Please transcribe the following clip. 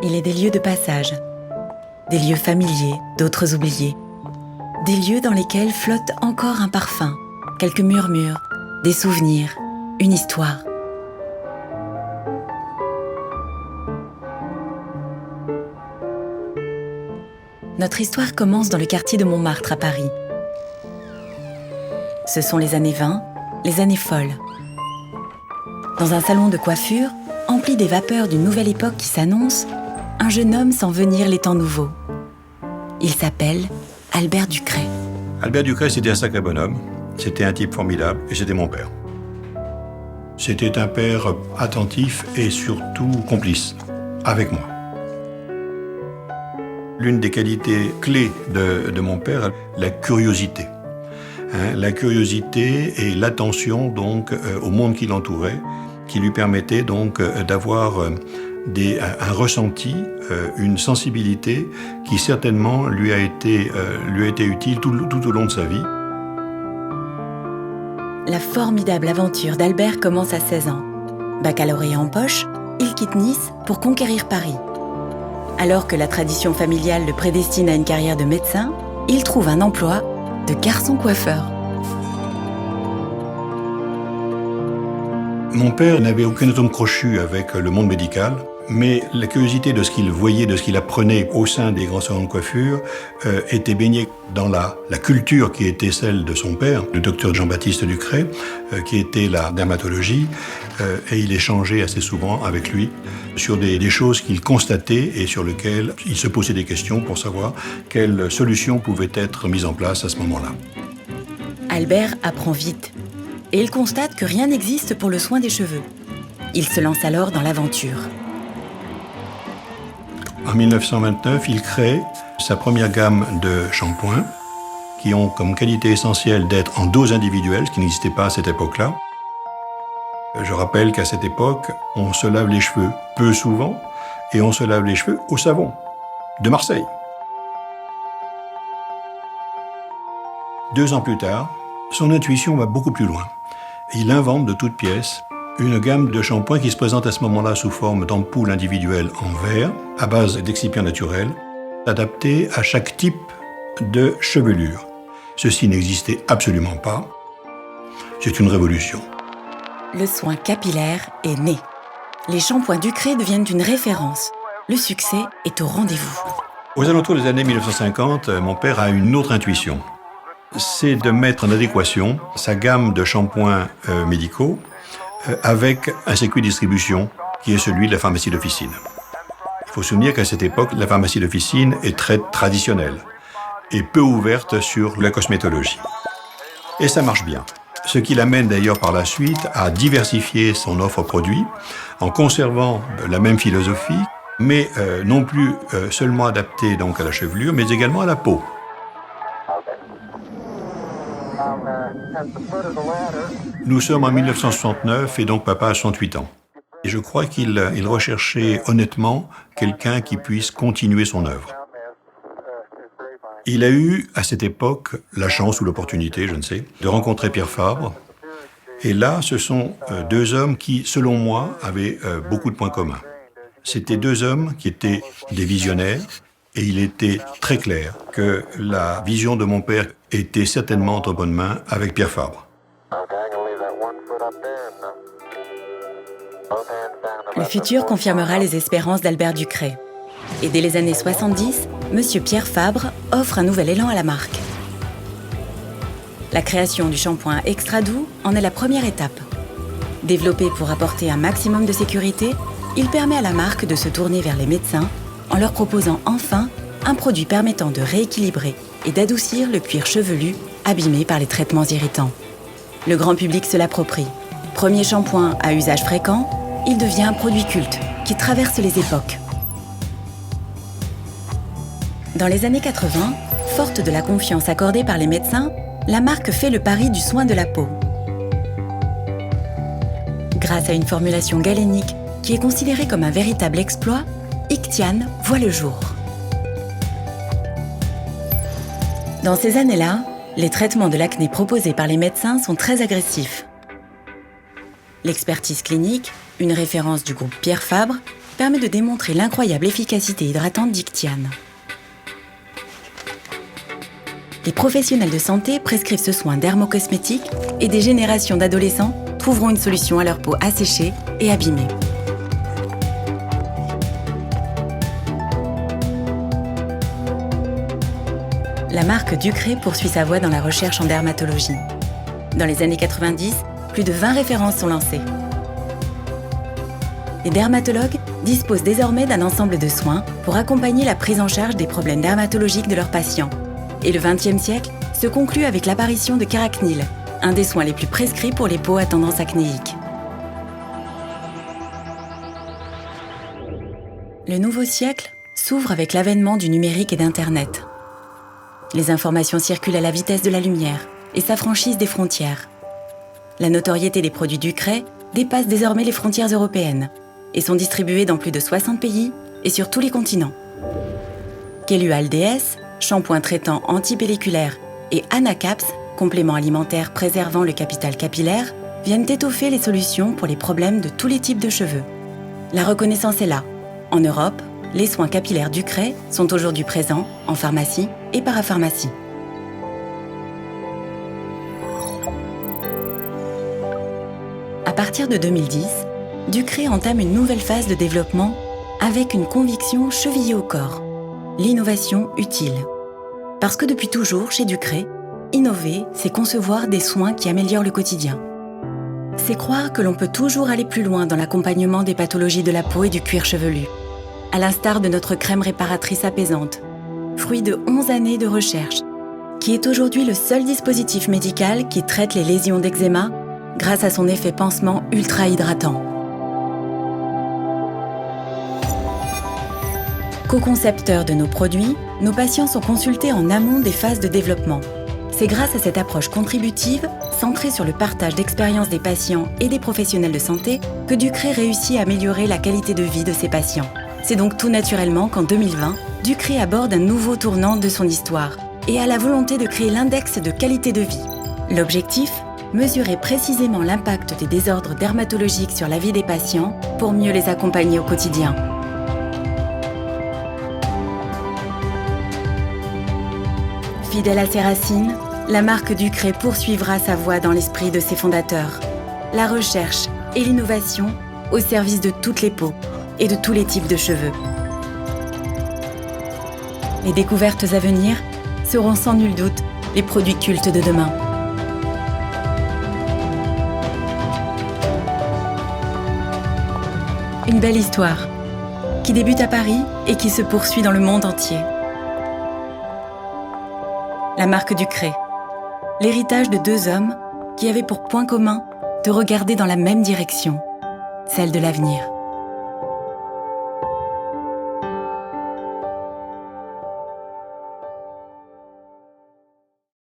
il est des lieux de passage, des lieux familiers, d'autres oubliés, des lieux dans lesquels flotte encore un parfum, quelques murmures, des souvenirs, une histoire. Notre histoire commence dans le quartier de Montmartre à Paris. Ce sont les années 20, les années folles. Dans un salon de coiffure, empli des vapeurs d'une nouvelle époque qui s'annonce, un jeune homme sent venir les temps nouveaux. Il s'appelle Albert Ducret. Albert Ducret, c'était un sacré bonhomme. C'était un type formidable et c'était mon père. C'était un père attentif et surtout complice, avec moi. L'une des qualités clés de mon père, la curiosité. La curiosité et l'attention donc au monde qui l'entourait, qui lui permettait donc d'avoir un ressenti, une sensibilité qui certainement lui a été utile tout au long de sa vie. La formidable aventure d'Albert commence à 16 ans. Baccalauréat en poche, il quitte Nice pour conquérir Paris. Alors que la tradition familiale le prédestine à une carrière de médecin, il trouve un emploi de garçon coiffeur. Mon père n'avait aucun atome crochu avec le monde médical, mais la curiosité de ce qu'il voyait, de ce qu'il apprenait au sein des grands salons de coiffure était baignée dans la culture qui était celle de son père, le docteur Jean-Baptiste Ducret, qui était la dermatologie, et il échangeait assez souvent avec lui sur des choses qu'il constatait et sur lesquelles il se posait des questions pour savoir quelles solutions pouvaient être mises en place à ce moment-là. Albert apprend vite et il constate que rien n'existe pour le soin des cheveux. Il se lance alors dans l'aventure. En 1929, il crée sa première gamme de shampoings qui ont comme qualité essentielle d'être en dose individuelle, ce qui n'existait pas à cette époque-là. Je rappelle qu'à cette époque, on se lave les cheveux peu souvent et on se lave les cheveux au savon de Marseille. 2 ans plus tard, son intuition va beaucoup plus loin. Il invente de toutes pièces une gamme de shampoings qui se présente à ce moment-là sous forme d'ampoules individuelles en verre, à base d'excipients naturels, adaptés à chaque type de chevelure. Ceci n'existait absolument pas. C'est une révolution. Le soin capillaire est né. Les shampoings Ducret deviennent une référence. Le succès est au rendez-vous. Aux alentours des années 1950, mon père a une autre intuition. C'est de mettre en adéquation sa gamme de shampoings médicaux avec un circuit de distribution qui est celui de la pharmacie d'officine. Il faut se souvenir qu'à cette époque, la pharmacie d'officine est très traditionnelle et peu ouverte sur la cosmétologie. Et ça marche bien. Ce qui l'amène d'ailleurs par la suite à diversifier son offre produit en conservant la même philosophie, mais non plus seulement adaptée donc à la chevelure, mais également à la peau. Nous sommes en 1969 et donc papa a 68 ans. Et je crois qu'il recherchait honnêtement quelqu'un qui puisse continuer son œuvre. Il a eu, à cette époque, la chance ou l'opportunité, je ne sais, de rencontrer Pierre Fabre. Et là, ce sont 2 hommes qui, selon moi, avaient beaucoup de points communs. C'était 2 hommes qui étaient des visionnaires et il était très clair que la vision de mon père était certainement entre bonnes mains avec Pierre Fabre. Le futur confirmera les espérances d'Albert Ducret. Et dès les années 70, Monsieur Pierre Fabre offre un nouvel élan à la marque. La création du shampoing Extra Doux en est la première étape. Développé pour apporter un maximum de sécurité, il permet à la marque de se tourner vers les médecins en leur proposant enfin un produit permettant de rééquilibrer et d'adoucir le cuir chevelu abîmé par les traitements irritants. Le grand public se l'approprie. Premier shampoing à usage fréquent, il devient un produit culte qui traverse les époques. Dans les années 80, forte de la confiance accordée par les médecins, la marque fait le pari du soin de la peau. Grâce à une formulation galénique qui est considérée comme un véritable exploit, Ictiane voit le jour. Dans ces années-là, les traitements de l'acné proposés par les médecins sont très agressifs. L'expertise clinique, une référence du groupe Pierre Fabre, permet de démontrer l'incroyable efficacité hydratante d'Ictiane. Les professionnels de santé prescrivent ce soin dermocosmétique et des générations d'adolescents trouveront une solution à leur peau asséchée et abîmée. La marque Ducré poursuit sa voie dans la recherche en dermatologie. Dans les années 90, plus de 20 références sont lancées. Les dermatologues disposent désormais d'un ensemble de soins pour accompagner la prise en charge des problèmes dermatologiques de leurs patients. Et le XXe siècle se conclut avec l'apparition de Caracnil, un des soins les plus prescrits pour les peaux à tendance acnéique. Le nouveau siècle s'ouvre avec l'avènement du numérique et d'Internet. Les informations circulent à la vitesse de la lumière et s'affranchissent des frontières. La notoriété des produits Ducré dépasse désormais les frontières européennes et sont distribués dans plus de 60 pays et sur tous les continents. Kelual DS, shampoing traitant antipelliculaire, et Anacaps, complément alimentaire préservant le capital capillaire, viennent étoffer les solutions pour les problèmes de tous les types de cheveux. La reconnaissance est là. En Europe, les soins capillaires Ducré sont aujourd'hui présents en pharmacie et parapharmacie. À partir de 2010, Ducré entame une nouvelle phase de développement avec une conviction chevillée au corps, l'innovation utile. Parce que depuis toujours, chez Ducré, innover, c'est concevoir des soins qui améliorent le quotidien. C'est croire que l'on peut toujours aller plus loin dans l'accompagnement des pathologies de la peau et du cuir chevelu, à l'instar de notre crème réparatrice apaisante, fruit de 11 années de recherche, qui est aujourd'hui le seul dispositif médical qui traite les lésions d'eczéma grâce à son effet pansement ultra hydratant. Co-concepteurs de nos produits, nos patients sont consultés en amont des phases de développement. C'est grâce à cette approche contributive, centrée sur le partage d'expériences des patients et des professionnels de santé, que Ducré réussit à améliorer la qualité de vie de ses patients. C'est donc tout naturellement qu'en 2020, Ducré aborde un nouveau tournant de son histoire et a la volonté de créer l'index de qualité de vie. L'objectif ? Mesurer précisément l'impact des désordres dermatologiques sur la vie des patients pour mieux les accompagner au quotidien. Fidèle à ses racines, la marque Ducré poursuivra sa voie dans l'esprit de ses fondateurs. La recherche et l'innovation au service de toutes les peaux et de tous les types de cheveux. Les découvertes à venir seront sans nul doute les produits cultes de demain. Une belle histoire qui débute à Paris et qui se poursuit dans le monde entier. La marque Ducré, l'héritage de deux hommes qui avaient pour point commun de regarder dans la même direction, celle de l'avenir.